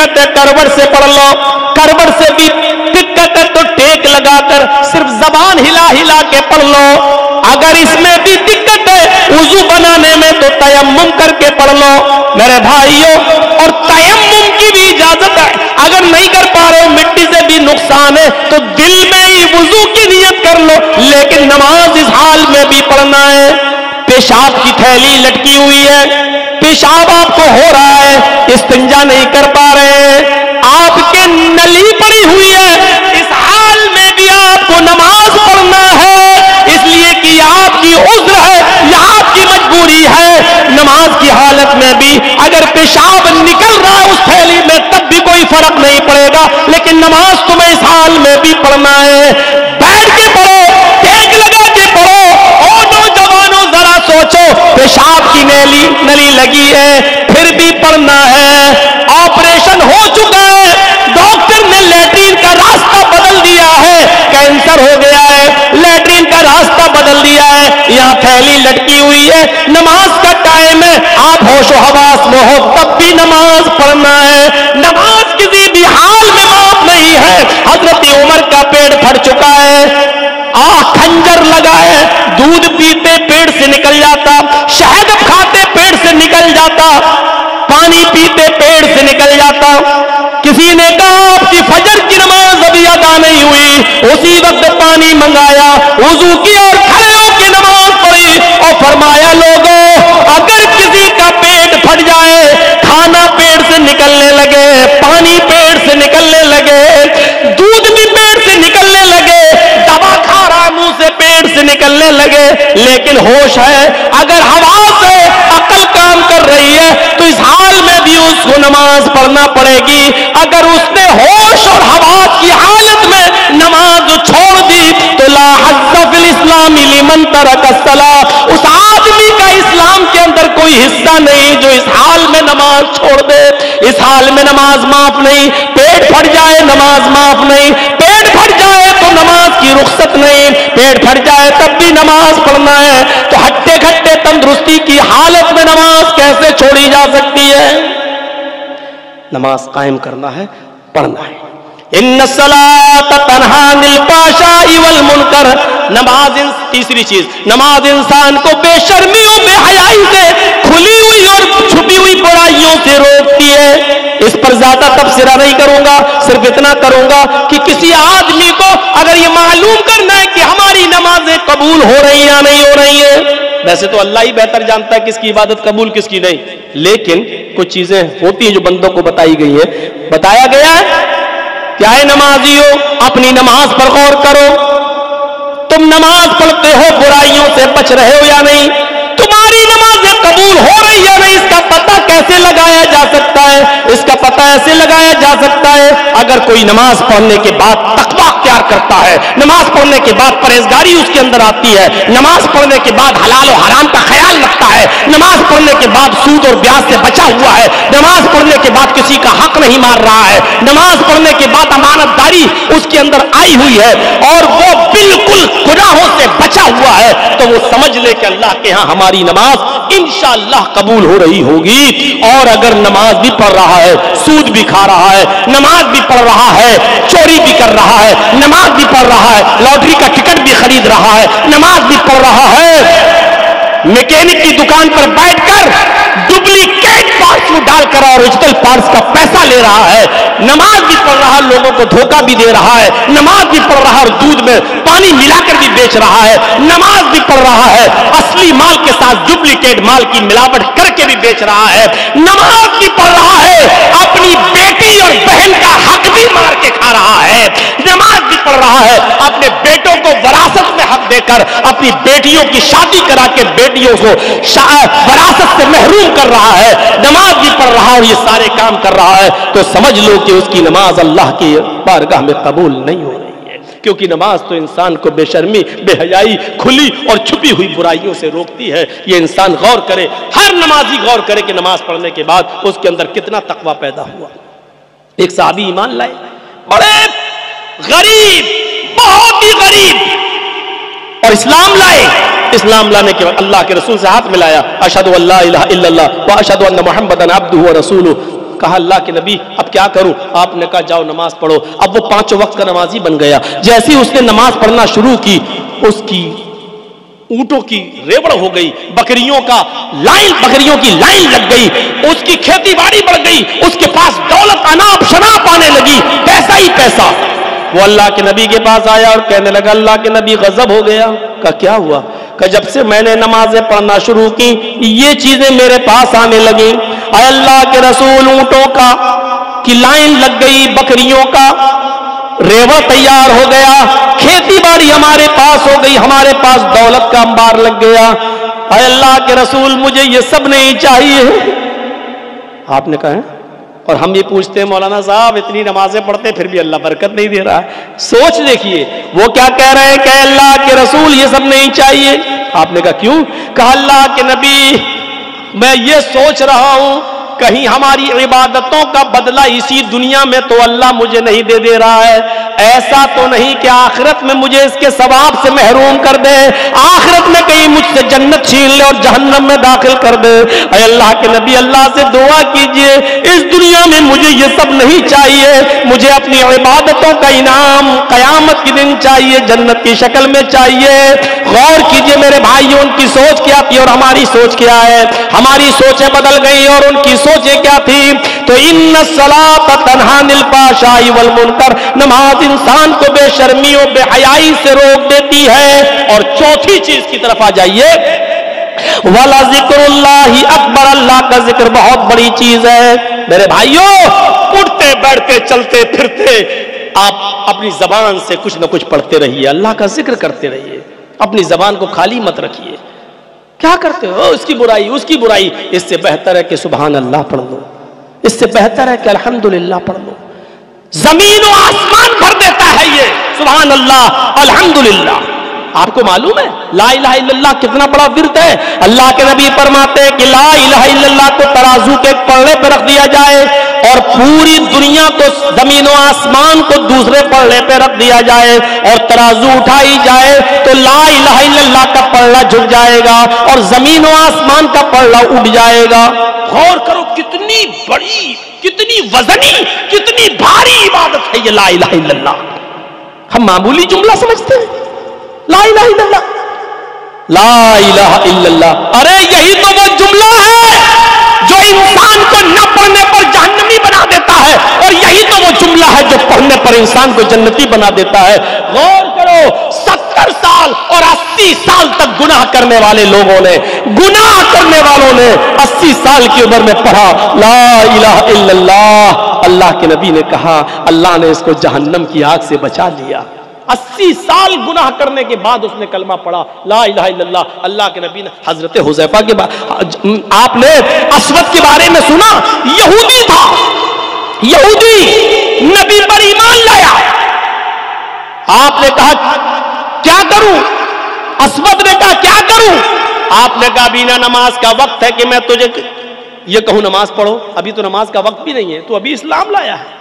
دقت ہے کربٹ سے پڑھ لو، کربٹ سے بھی دقت ہے تو ٹیک لگا کر صرف زبان ہلا ہلا کے پڑھ لو، اگر اس میں بھی دقت ہے وضو بنانے میں تو تیمم کر کے پڑھ لو میرے بھائیوں، اور تیمم کی بھی اجازت ہے، اگر نہیں کر پا رہے ہو مٹی سے بھی نقصان ہے تو دل میں ہی وضو کی نیت کر لو، لیکن نماز اس حال میں بھی پڑھنا ہے۔ پیشاب کی تھیلی لٹکی ہوئی ہے، پیشاب آپ کو ہو رہا ہے، استنجا نہیں کر پا رہے ہیں، آپ کے نلی پڑی ہوئی ہے، اس حال میں بھی آپ کو نماز پڑھنا ہے، اس لیے کہ یہ آپ کی عذر ہے، یہ آپ کی مجبوری ہے۔ نماز کی حالت میں بھی اگر پیشاب نکل رہا ہے اس تھیلی میں تب بھی کوئی فرق نہیں پڑے گا، لیکن نماز تمہیں اس حال میں بھی پڑھنا ہے۔ بیٹھ کے پڑھو، ٹیک لگا کے پڑھو، اور نوجوانوں ذرا سوچو، پیشاب کی نلی لگی ہے پھر بھی پڑھنا ہے، آپریشن ہو چکا ہے، ڈاکٹر نے لیٹرین کا راستہ بدل دیا ہے، کینسر ہو گیا ہے، لیٹرین کا راستہ بدل دیا ہے، یہاں تھیلی لٹکی ہوئی ہے، نماز کا ٹائم ہے، آپ ہوش و حواس میں ہو تب بھی نماز پڑھنا ہے۔ نماز کسی بھی حال میں معاف نہیں ہے۔ حضرت عمر کا پیٹ پھٹ چکا ہے، کھنجر لگا ہے، دودھ پیتے پیٹ سے نکل جاتا، شہد کھاتے پیٹ سے نکل جاتا، پانی پیتے پیٹ سے نکل جاتا۔ کسی نے کہا آپ کی فجر کی نماز ابھی ادا نہیں ہوئی، اسی وقت پانی منگایا، وضو کیا اور کھڑے ہو کے نماز پڑھی اور فرمایا لوگوں اگر کسی کا پیٹ پھٹ جائے، کھانا پیٹ سے نکلنے لگے، پانی پیٹ سے نکلنے لگے، دودھ بھی پیٹ سے نکلنے لگے، دوا کھا رہا منہ سے پیٹ سے نکلنے لگے، لیکن ہوش ہے، اگر حواس ہے، عقل کام کر رہی ہے تو اس حال میں بھی اس کو نماز پڑھنا پڑے گی۔ اگر اس نے ہوش اور حواس کی حالت میں نماز چھوڑ دی تو لا حظ فی الاسلام لمن ترک الصلاۃ، اس آدمی کا اسلام کے اندر کوئی حصہ نہیں جو اس حال میں نماز چھوڑ دے۔ اس حال میں نماز معاف نہیں، پیٹ پھٹ جائے نماز معاف نہیں، پیٹ پھٹ جائے تو نماز کی رخصت نہیں، پیٹ پھٹ جائے تب بھی نماز پڑھنا ہے۔ تو ہٹے گھٹے تندرستی کی حالت میں نماز کیسے چھوڑی جا سکتی ہے؟ نماز قائم کرنا ہے، پڑھنا ہے۔ ان الصلاۃ تنہی عن الفحشاء والمنکر، نماز تیسری چیز، نماز انسان کو بے شرمی اور بے حیائی سے، کھلی ہوئی اور چھپی ہوئی برائیوں سے روکتی ہے۔ اس پر زیادہ تبصرہ نہیں کروں گا، صرف اتنا کروں گا کہ کسی آدمی کو اگر یہ معلوم کرنا ہے کہ ہماری نمازیں قبول ہو رہی ہیں یا نہیں ہو رہی ہیں، ویسے تو اللہ ہی بہتر جانتا ہے کس کی عبادت قبول کس کی نہیں، لیکن کچھ چیزیں ہوتی ہیں جو بندوں کو بتائی گئی ہیں۔ بتایا گیا ہے کیا ہے نمازیوں، اپنی نماز پر غور کرو، تم نماز پڑھتے ہو برائیوں سے بچ رہے ہو یا نہیں، تمہاری نمازیں قبول ہو رہی یا نہیں، اس کا پتہ کیسے لگایا جا سکتا ہے؟ اس کا پتہ ایسے لگایا جا سکتا ہے اگر کوئی نماز پڑھنے کے بعد تقویٰ اختیار کرتا ہے، نماز پڑھنے کے بعد پرہیزگاری اس کے اندر آتی ہے، نماز پڑھنے کے بعد حلال و حرام کا خیال رکھتا ہے، نماز پڑھنے کے بعد سود اور بیاج سے بچا ہوا ہے، نماز پڑھنے کے بعد کسی کا حق نہیں مار رہا ہے، نماز پڑھنے کے بعد امانت داری اس کے اندر آئی ہوئی ہے اور وہ بالکل گناہوں سے بچا ہوا ہے، تو وہ سمجھ لے کہ اللہ کے ہاں ہماری نماز انشاءاللہ قبول ہو رہی ہوگی۔ اور اگر نماز بھی پڑھ رہا ہے، سود بھی کھا رہا ہے، نماز بھی پڑھ رہا ہے، چوری بھی کر رہا ہے، نماز بھی پڑھ رہا ہے، لاٹری کا ٹکٹ بھی خرید رہا ہے، نماز بھی پڑھ رہا ہے، میکینک کی دکان پر بیٹھ کر ڈپلیکیٹ پارٹس میں ڈال کر اور اوریجنل پارٹس کا پیسہ لے رہا ہے، نماز بھی پڑھ رہا ہے، لوگوں کو دھوکہ بھی دے رہا ہے، نماز بھی پڑھ رہا ہے اور دودھ میں پانی ملا کر بھی بیچ رہا ہے، نماز بھی پڑھ رہا ہے، اصلی مال کے ساتھ ڈپلیکیٹ مال کی ملاوٹ کر کے بھی بیچ رہا ہے، نماز بھی پڑھ رہا ہے، اپنی بیٹی اور بہن کا حق بھی مار کے کھا رہا ہے، نماز بھی پڑھ رہا ہے، اپنے بیٹوں کو وراثت میں حق دے کر اپنی بیٹیوں کی شادی کرا کے بیٹیوں کو وراثت سے محروم کر رہا ہے، نماز بھی پڑھ رہا اور یہ سارے کام کر رہا ہے، تو سمجھ لو کہ اس کی نماز اللہ کی بارگاہ میں قبول نہیں ہو رہی ہے، کیونکہ نماز تو انسان کو بے شرمی، بے حیائی، کھلی اور چھپی ہوئی برائیوں سے روکتی ہے۔ یہ انسان غور کرے، ہر نمازی غور کرے کہ نماز پڑھنے کے بعد اس کے اندر کتنا تقویٰ پیدا ہوا۔ ایک صحابی ایمان لائے، بڑے غریب، بہت ہی غریب، اور اسلام لائے، اسلام لانے کے بعد اللہ کے رسول سے ہاتھ ملایا، اشہدو ان لا الہ الا اللہ واشہدو ان محمدًا عبدہ ورسولہ، کہا اللہ کے نبی اب کیا کروں؟ آپ نے کہا جاؤ نماز پڑھو۔ اب وہ 5 وقت کا نمازی بن گیا۔ جیسے ہی اس نے نماز پڑھنا شروع کی، اس کی اونٹوں کی ریوڑ ہو گئی، بکریوں کی لائن لگ گئی، اس کی کھیتی باڑی بڑھ گئی، اس کے پاس دولت اناپ شناپ آنے لگی، پیسہ ہی پیسہ۔ وہ اللہ کے نبی کے پاس آیا اور کہنے لگا اللہ کے نبی غضب ہو گیا۔ کہا کیا ہوا؟ کہ جب سے میں نے نمازیں پڑھنا شروع کی یہ چیزیں میرے پاس آنے لگیں۔ اے اللہ کے رسول، اونٹوں کی لائن لگ گئی، بکریوں کا ریوڑ تیار ہو گیا، کھیتی باڑی ہمارے پاس ہو گئی، ہمارے پاس دولت کا انبار لگ گیا۔ اے اللہ کے رسول مجھے یہ سب نہیں چاہیے۔ آپ نے کہا ہے؟ اور ہم یہ پوچھتے ہیں مولانا صاحب اتنی نمازیں پڑھتے پھر بھی اللہ برکت نہیں دے رہا ہے۔ سوچ دیکھیے وہ کیا کہہ رہے ہیں کہ اللہ کے رسول یہ سب نہیں چاہیے۔ آپ نے کہا کیوں؟ کہا اللہ کے نبی میں یہ سوچ رہا ہوں کہیں ہماری عبادتوں کا بدلہ اسی دنیا میں تو اللہ مجھے نہیں دے رہا ہے، ایسا تو نہیں کہ آخرت میں مجھے اس کے ثواب سے محروم کر دے، آخرت میں کہیں مجھ سے جنت چھین لے اور جہنم میں داخل کر دے۔ اے اللہ کے نبی اللہ سے دعا کیجئے اس دنیا میں مجھے یہ سب نہیں چاہیے، مجھے اپنی عبادتوں کا انعام قیامت کے دن چاہیے، جنت کی شکل میں چاہیے۔ غور کیجئے میرے بھائیوں، ان کی سوچ کیا تھی اور ہماری سوچ کیا ہے؟ ہماری سوچیں بدل گئی اور ان کی سوچیں کیا تھی؟ تو ان الصلاۃ تنہی عن الفحشاء والمنکر، نماز انسان کو بے شرمی و بے حیائی سے روک دیتی ہے۔ اور چوتھی چیز کی طرف آ جائیے، وَلَذِكْرُ اللَّهِ اکبر، اللہ کا ذکر بہت بڑی چیز ہے۔ میرے بھائیوں اٹھتے بیٹھتے چلتے پھرتے آپ اپنی زبان سے کچھ نہ کچھ پڑھتے رہیے، اللہ کا ذکر کرتے رہیے، اپنی زبان کو خالی مت رکھیے۔ کیا کرتے ہو؟ اس کی برائی، اس سے بہتر ہے کہ سبحان اللہ پڑھ لو، اس سے بہتر ہے کہ الحمدللہ پڑھ لو۔ زمین و آسمان بھر دیتا ہے یہ سبحان اللہ الحمدللہ۔ آپ کو معلوم ہے لا الہ الا اللہ کتنا بڑا ورد ہے؟ اللہ کے نبی فرماتے ہیں کہ لا الہ الا اللہ کو ترازو کے پلڑے پہ رکھ دیا جائے اور پوری دنیا کو، زمین و آسمان کو دوسرے پلڑے پہ رکھ دیا جائے اور ترازو اٹھائی جائے تو لا الہ الا اللہ کا پلڑا جھک جائے گا اور زمین و آسمان کا پلڑا اٹھ جائے گا۔ غور کرو کتنی بڑی، کتنی وزنی، کتنی بھاری عبادت ہے یہ لا الہ الا اللہ۔ ہم معمولی جملہ سمجھتے ہیں لا الہ الا اللہ، لا الہ الا اللہ۔ ارے یہی تو وہ جملہ ہے جو انسان کو نہ پڑھنے پر جہنمی بنا دیتا ہے، اور یہی تو وہ جملہ ہے جو پڑھنے پر انسان کو جنتی بنا دیتا ہے۔ غور کرو 70 سال اور 80 سال تک گناہ کرنے والے لوگوں نے، گناہ کرنے والوں نے 80 سال کی عمر میں پڑھا لا الہ الا اللہ۔ اللہ کے نبی نے کہا اللہ نے اس کو جہنم کی آگ سے بچا لیا۔ 80 سال گناہ کرنے کے بعد اس نے کلمہ پڑھا لا الہ الا اللہ۔ اللہ کے نبی نے حضرت حذیفہ کے آپ نے اسود کے بارے میں سنا، یہودی تھا، یہودی نبی پر ایمان لایا۔ آپ نے کہا کیا کروں؟ اسود نے کہا کیا کروں؟ آپ نے کہا بینا نماز کا وقت ہے کہ میں تجھے یہ کہوں نماز پڑھو؟ ابھی تو نماز کا وقت بھی نہیں ہے، تو ابھی اسلام لایا ہے۔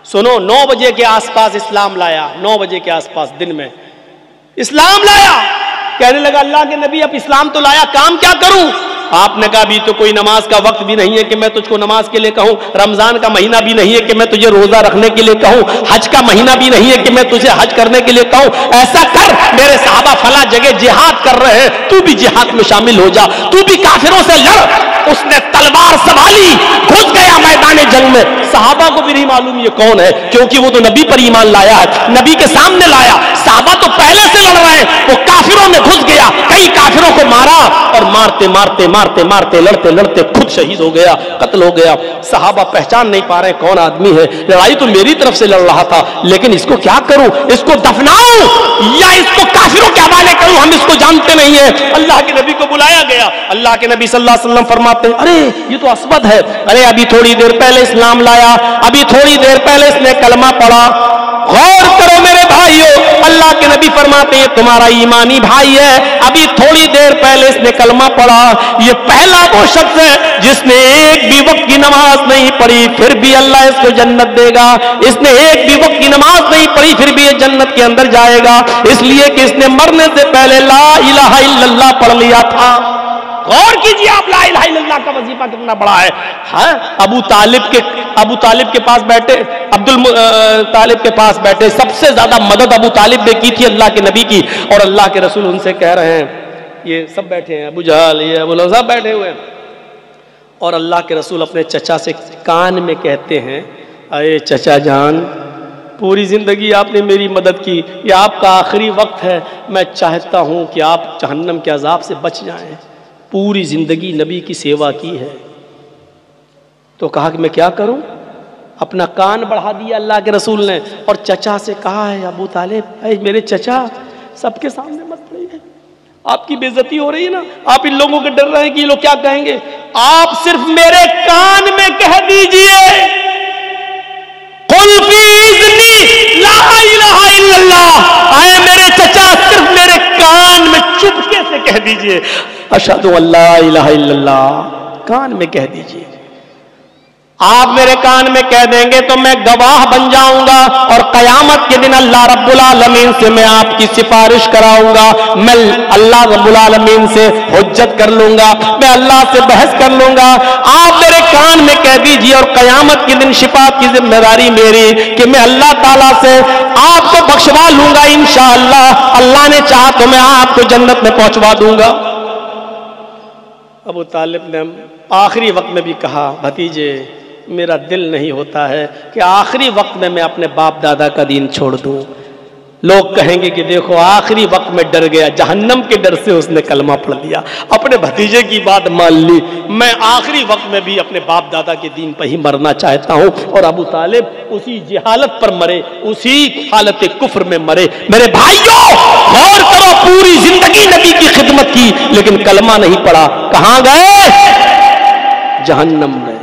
سنو 9 بجے کے آس پاس اسلام لایا، 9 بجے کے آس پاس دن میں اسلام لایا۔ کہنے لگا اللہ کے نبی اب اسلام تو لایا، کام کیا کروں؟ آپ نے کہا ابھی تو کوئی نماز کا وقت بھی نہیں ہے کہ میں تجھ کو نماز کے لیے کہوں، رمضان کا مہینہ بھی نہیں ہے کہ میں تجھے روزہ رکھنے کے لیے کہوں، حج کا مہینہ بھی نہیں ہے کہ میں تجھے حج کرنے کے لیے کہوں۔ ایسا کر میرے صحابہ فلاں جگہ جہاد کر رہے ہیں، تو بھی جہاد میں شامل ہو جا، تو بھی کافروں سے لڑ۔ اس نے تلوار سنبھالی، گھس گیا میدان جنگ میں۔ صحابہ کو بھی نہیں معلوم یہ کون ہے، کیونکہ وہ تو نبی پر ایمان لایا ہے، نبی کے سامنے لایا۔ صحابہ تو پہلے سے لڑ رہے ہیں، وہ کافروں میں گھس گیا، کئی کافروں کو مارا اور مارتے مارتے مارتے مارتے لڑتے لڑتے خود شہید ہو گیا، قتل ہو گیا۔ صحابہ پہچان نہیں پا رہے کون آدمی ہے، لڑائی تو میری طرف سے لڑ رہا تھا، لیکن اس کو کیا کروں؟ اس کو دفناؤں یا اس کو کافروں کے حوالے کروں؟ ہم اس کو جانتے نہیں ہیں۔ اللہ کے نبی کو بلایا گیا، اللہ کے نبی صلی اللہ علیہ وسلم فرماتے ہیں ارے یہ تو اسود ہے، ارے ابھی تھوڑی دیر پہلے اسلام لایا، ابھی تھوڑی دیر پہلے اس نے کلمہ پڑھا۔ غور کرو میرے بھائیو، اللہ کے نبی فرماتے ہیں تمہارا ایمانی بھائی ہے، ابھی تھوڑی دیر پہلے اس نے کلمہ پڑھا۔ یہ پہلا وہ شخص ہے جس نے ایک بھی وقت کی نماز نہیں پڑھی پھر بھی اللہ اس کو جنت دے گا۔ اس نے ایک بھی وقت کی نماز نہیں پڑھی پھر بھی یہ جنت کے اندر جائے گا، اس لیے کہ اس نے مرنے سے پہلے لا الہ الا اللہ پڑھ لیا تھا۔ غور کیجئے آپ لا الہ الا اللہ کا وظیفہ کتنا بڑا ہے. ہاں ابو طالب کے پاس بیٹھے, طالب کے پاس بیٹھے, سب سے زیادہ مدد ابو طالب نے کی تھی اللہ کے نبی کی, اور اللہ کے رسول ان سے کہہ رہے ہیں, یہ سب بیٹھے ہیں, ابو جہل, یہ ابو لہب, سب بیٹھے ہوئے ہیں, اور اللہ کے رسول اپنے چچا سے کان میں کہتے ہیں, اے چچا جان, پوری زندگی آپ نے میری مدد کی, یہ آپ کا آخری وقت ہے, میں چاہتا ہوں کہ آپ جہنم کے عذاب سے بچ جائیں. پوری زندگی نبی کی سیوا کی ہے. تو کہا کہ میں کیا کروں, اپنا کان بڑھا دیا اللہ کے رسول نے, اور چچا سے کہا ہے, ابو طالب, اے میرے چچا, سب کے سامنے مت پڑھیے, آپ کی بے عزتی ہو رہی ہے نا, آپ ان لوگوں کے ڈر رہے ہیں کہ یہ لوگ کیا کہیں گے, آپ صرف میرے کان میں کہہ دیجئے, قل فی اذنی لا الہ الا اللہ, اے میرے چچا صرف میرے کان میں چپکے سے کہہ دیجئے, اشہد ان لا الہ الا اللہ, کان میں کہہ دیجئے. آپ میرے کان میں کہہ دیں گے تو میں گواہ بن جاؤں گا, اور قیامت کے دن اللہ رب العالمین سے میں آپ کی سفارش کراؤں گا, میں اللہ رب العالمین سے حجت کر لوں گا, میں اللہ سے بحث کر لوں گا. آپ میرے کان میں کہہ دیجئے, اور قیامت کے دن شفاعت کی ذمہ داری میری کہ میں اللہ تعالیٰ سے آپ کو بخشوا لوں گا انشاءاللہ. اللہ نے چاہا تو میں آپ کو جنت میں پہنچوا دوں گا. ابو طالب نے آخری وقت میں بھی کہا, بھتیجے, میرا دل نہیں ہوتا ہے کہ آخری وقت میں اپنے باپ دادا کا دین چھوڑ دوں. لوگ کہیں گے کہ دیکھو آخری وقت میں ڈر گیا, جہنم کے ڈر سے اس نے کلمہ پڑھ لیا, اپنے بھتیجے کی بات مان لی. میں آخری وقت میں بھی اپنے باپ دادا کے دین پہ ہی مرنا چاہتا ہوں. اور ابو طالب اسی جہالت پر مرے, اسی حالت کفر میں مرے. میرے بھائیوں غور کرو, پوری زندگی نبی کی خدمت کی لیکن کلمہ نہیں پڑھا. کہاں گئے؟ جہنم میں.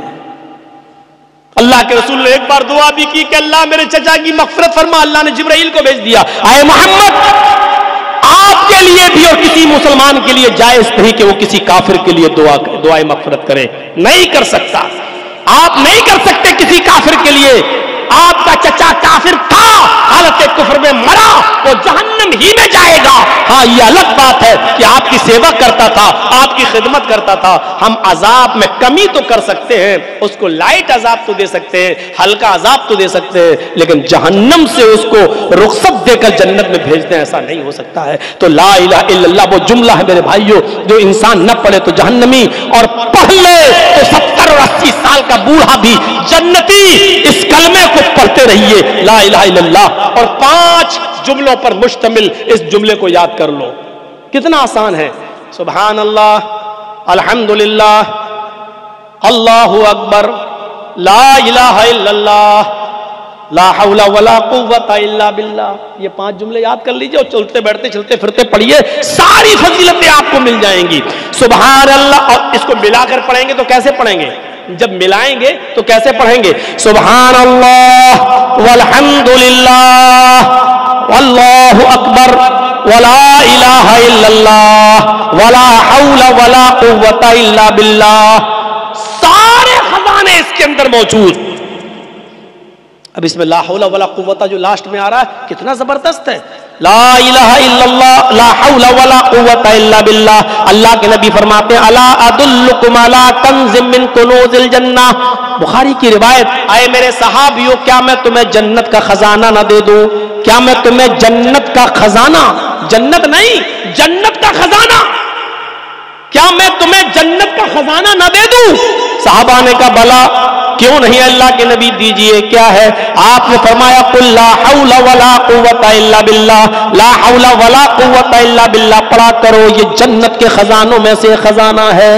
اللہ کے رسول نے ایک بار دعا بھی کی کہ اللہ میرے چچا کی مغفرت فرما. اللہ نے جبرائیل کو بھیج دیا, اے محمد, آپ کے لیے بھی اور کسی مسلمان کے لیے جائز نہیں کہ وہ کسی کافر کے لیے دعائے مغفرت کرے. نہیں کر سکتا, آپ نہیں کر سکتے کسی کافر کے لیے. آپ کا چچا کافر تھا, حالت کفر میں مرا, وہ جہنم ہی میں جائے گا. ہاں یہ الگ بات ہے کہ آپ کی سیوا کرتا تھا, آپ کی خدمت کرتا تھا. ہم عذاب میں کمی تو کر سکتے ہیں, اس کو لائٹ عذاب تو دے سکتے ہیں, ہلکا عذاب تو دے سکتے ہیں, لیکن جہنم سے اس کو رخصت دے کر جنت میں بھیجتے ہیں, ایسا نہیں ہو سکتا ہے. تو لا الہ الا اللہ وہ جملہ ہے میرے بھائیوں, جو انسان نہ پڑھے تو جہنمی, اور پڑھ لے تو 70 اور 80 سال کا بوڑھا بھی جنتی. اس کلمے کو پڑھتے رہیے, لا الہ الا اللہ, اور 5 جملوں پر مشتمل اس جملے کو یاد کر لو. کتنا آسان ہے. سبحان اللہ, الحمدللہ, اللہ اکبر, لا الہ الا اللہ, لا حول ولا قوت الا باللہ. یہ 5 جملے یاد کر لیجئے اور چلتے بیٹھتے چلتے پھرتے پڑھیے, ساری فضیلتیں آپ کو مل جائیں گی. سبحان اللہ, اور اس کو ملا کر پڑھیں گے تو کیسے پڑھیں گے؟ جب ملائیں گے تو کیسے پڑھیں گے؟ سبحان اللہ والحمدللہ واللہ اکبر ولا الہ الا اللہ ولا حول ولا قوت الا باللہ. سارے خزانے اس کے اندر موجود. اب اس میں لا حول ولا قوت جو لاسٹ میں آ رہا ہے کتنا زبردست ہے. لا الہ الا اللہ, لا حول ولا قوت الا باللہ. اللہ کے نبی فرماتے ہیں, الا ادلکم علی کنز من کنوز الجنہ. بخاری کی روایت, آئے میرے صحابیوں, کیا میں تمہیں جنت کا خزانہ نہ دے دوں؟ کیا میں تمہیں جنت کا خزانہ, جنت نہیں جنت کا خزانہ, کیا میں تمہیں جنت کا خزانہ نہ دے دوں؟ صحابہ نے کہا بلا, کیوں نہیں اللہ کے نبی, دیجئے. کیا ہے؟ آپ نے فرمایا قل لا حول ولا قوت الا باللہ, لا حول ولا قوت الا باللہ پڑھا کرو. یہ جنت کے خزانوں میں سے خزانہ ہے,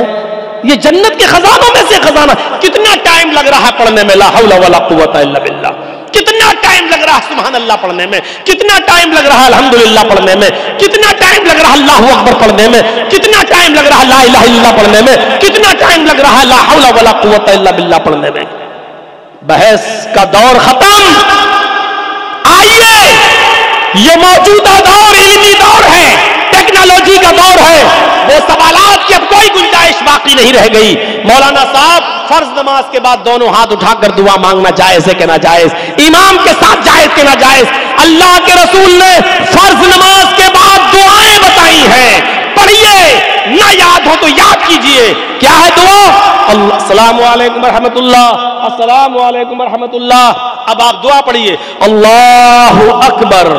یہ جنت کے خزانوں میں سے خزانہ. کتنا ٹائم لگ رہا ہے پڑھنے میں لا حول ولا قوت الا باللہ, کتنا ٹائم لگ رہا ہے سبحان اللہ پڑھنے میں, کتنا ٹائم لگ رہا ہے الحمدللہ پڑھنے میں, کتنا ٹائم لگ رہا ہے اللہ اکبر پڑھنے میں, کتنا ٹائم لگ رہا ہے لا الہ الا اللہ پڑھنے میں, کتنا ٹائم لگ رہا ہے لا حول ولا قوت الا باللہ پڑھنے میں. بحث کا دور ختم. آئیے, یہ موجودہ دور علمی دور ہے, ٹیکنالوجی کا دور ہے. وہ سوالات کی اب کوئی گنجائش باقی نہیں رہ گئی. مولانا صاحب, فرض نماز کے بعد دونوں ہاتھ اٹھا کر دعا مانگنا جائز ہے کہ ناجائز؟ امام کے ساتھ جائز کہ ناجائز؟ اللہ کے رسول نے فرض نماز کے بعد دعائیں بتائی ہیں, پڑھیے. نہ یاد ہو تو یاد کیجئے. کیا ہے دعا؟ السلام علیکم ورحمۃ اللہ، السلام علیکم ورحمۃ اللہ. اب آپ دعا پڑھیے اللہ اکبر.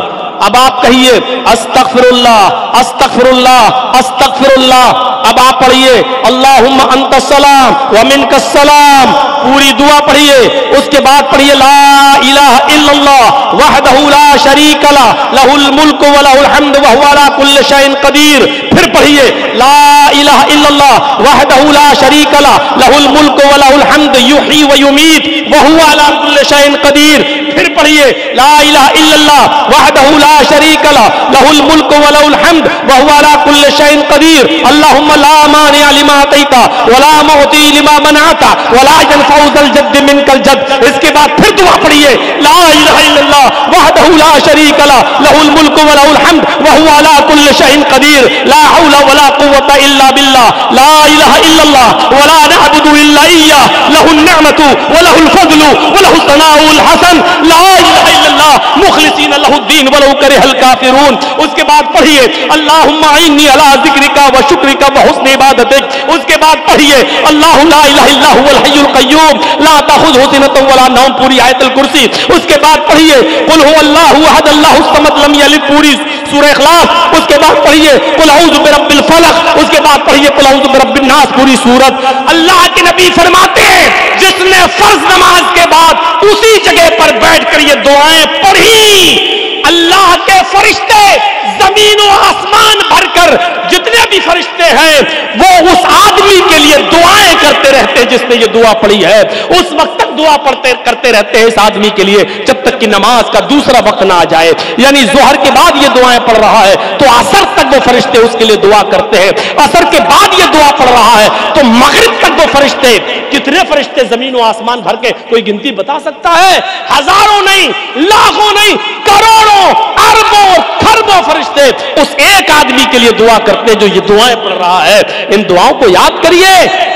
اب آپ کہیے استغفر اللہ استغفر اللہ استغفر اللہ. اب آپ پڑھیے اللہم انت السلام ومنک السلام. پوری دعا پڑھیے. اس کے بعد پڑھیے لا الہ الا اللہ وحدہ لا شریک لہ لہ الملک ولہ الحمد وہو علی کل شیء قدیر. پھر پڑھیے لا الہ الا اللہ وحدہ لا شریک لہ لہ الملک ولہ الحمد یحیی ویمیت وہو علی کل شیء قدیر. پھر پڑھیے لا الہ الا اللہ وحدہ لا شریک لہ لہ الملک ولہ الحمد وہو علی کل شیء قدیر. اللہم لا مانع لما اعطیت ولا معطی لما منعت ولا ينفع ذا الجد منك الجد. اس کے بعد پھر دعا پڑھیے لا الہ الا اللہ وحدہ لا شریک لہ لہ الملک ولہ الحمد وہو علی کل شیء قدیر. لا حول ولا قوة الا باللہ. لا الہ الا اللہ ولا نعبد الا ایاہ لہ النعمۃ ولہ الفضل ولہ الثناء الحسن. لا الہ الا اللہ مخلصین لہ الدین ولو کرہ الکافرون. اس کے بعد پڑھیے اللہم اعنی علی ذکرک و شکرک و حسن عبادتک. اس کے بعد پڑھیے اللہ لا الہ الا هو الحی القیوم لا تأخذہ سنۃ ولا نوم. پوری آیت الکرسی. اس کے بعد پڑھیے قل هو اللہ احد اللہ الصمد لم یلد. پوری سورہ اخلاص. اس کے بعد پڑھیے قل اعوذ برب الفلق. اس کے بعد پڑھیے قل اعوذ برب الناس. پوری سورت. اللہ کے نبی فرماتے ہیں جس نے فرض نماز کے بعد اسی جگہ پر بیٹھ کر یہ دعائیں پڑھی اللہ کے فرشتے زمین و آسمان بھر کر جتنے بھی فرشتے ہیں وہ اس آدمی کے لیے دعائیں کرتے رہتے ہیں جس نے یہ دعا پڑھی ہے. اس وقت تک دعا کرتے رہتے ہیں اس آدمی کے لیے جب تک کہ نماز کا دوسرا وقت نہ آ جائے. یعنی ظہر کے بعد یہ دعائیں پڑھ رہا ہے تو عصر تک وہ فرشتے اس کے لیے دعا کرتے ہیں. عصر کے بعد یہ دعا پڑھ رہا ہے تو مغرب تک وہ فرشتے. کتنے فرشتے زمین و آسمان بھر کے کوئی گنتی بتا سکتا ہے؟ ہزاروں نہیں، لاکھوں نہیں، کروڑوں، اربوں، کھربوں فرشتے اس ایک آدمی کے لیے دعا کرتے جو یہ دعائیں پڑھ رہا ہے. ان دعاؤں کو یاد کریے.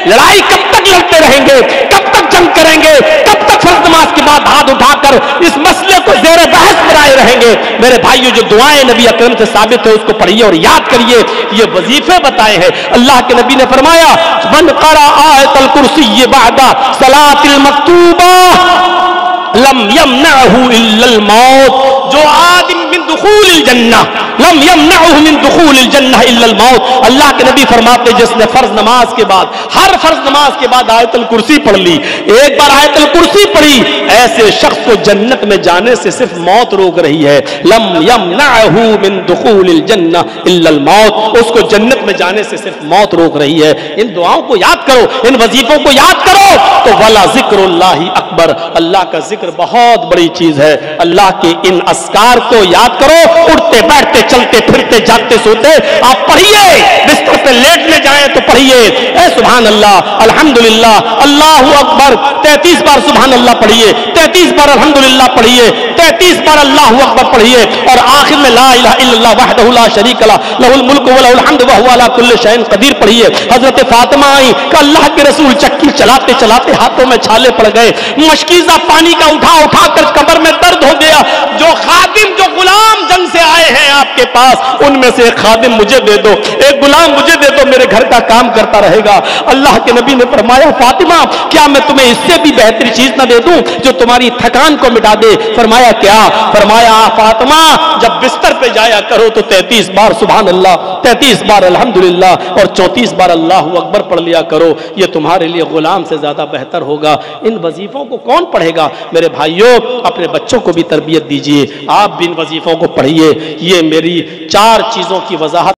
لڑائی کب تک لڑتے رہیں گے؟ کب تک جنگ کریں گے؟ کب تک فرض نماز کے بعد ہاتھ اٹھا کر اس مسئلے کو زیر بحث بنائے رہیں گے؟ میرے بھائیو جو دعائیں نبی اکرم سے ثابت ہے اس کو پڑھیے اور یاد کریے. یہ وظیفے بتائے ہیں. اللہ کے نبی نے فرمایا من قرأ آیت الکرسی بعد صلاۃ المکتوبہ لم یمنعہ الا الموت. جو آدم من دخول الجنہ لم یمنعہ من دخول الجنہ الا الموت. اللہ کے نبی فرماتے جس نے فرض نماز کے بعد ہر فرض نماز کے بعد آیت الکرسی پڑھ لی، ایک بار آیت الکرسی پڑھی، ایسے شخص کو جنت میں جانے سے صرف موت روک رہی ہے. لم یمنعہ من دخول الجنہ الا الموت. اس کو جنت میں جانے سے صرف موت روک رہی ہے. ان دعاؤں کو یاد کرو، ان وظیفوں کو یاد کرو تو ولا ذکر اللہ اکبر. اللہ کا ذکر بہت بڑی چیز ہے. اللہ کے ان اذکار کو یاد کرو. اٹھتے بیٹھتے چلتے پھرتے جاگتے سوتے آپ پڑھیے. بستر پہ لیٹنے جائیں تو پڑھیے اے سبحان اللہ الحمدللہ اللہ اکبر 33 بار سبحان اللہ پڑھیے، 33 بار الحمدللہ پڑھیے، 33 بار اللہ اکبر پڑھیے اور آخر میں لا الہ الا اللہ وحدہ لا شریک لہ لہ الملک ولہ الحمد وہو علی کل شیء قدیر پڑھیے. حضرت فاطمہ آئی کہ اللہ کے رسول چکی چلاتے چلاتے ہاتھوں میں چھالے پڑ گئے. مشکیزہ پانی کا اٹھا کر کمر میں درد ہو گیا. جو خادم جو غلام جنگ سے آئے ہیں آپ کے پاس ان میں سے ایک خادم مجھے دے دو، ایک غلام مجھے دے دو، میرے گھر کا کام کرتا رہے گا. اللہ کے نبی نے فرمایا فاطمہ کیا میں تمہیں اس سے بھی بہتر چیز نہ دے دوں جو تمہاری تھکان کو مٹا دے؟ فرمایا کیا؟ فرمایا فاطمہ جب بستر پہ جایا کرو تو 33 بار سبحان اللہ، 33 بار الحمدللہ اور 34 بار اللہ اکبر پڑھ لیا کرو. یہ تمہارے لیے غلام سے زیادہ بہتر ہوگا. ان وظیفوں کو کون پڑھے گا؟ میرے بھائیوں اپنے بچوں کو بھی تربیت دیجیے. آپ بھی ان وظیفوں کو پڑھیے. یہ میری 4 چیزوں کی وضاحت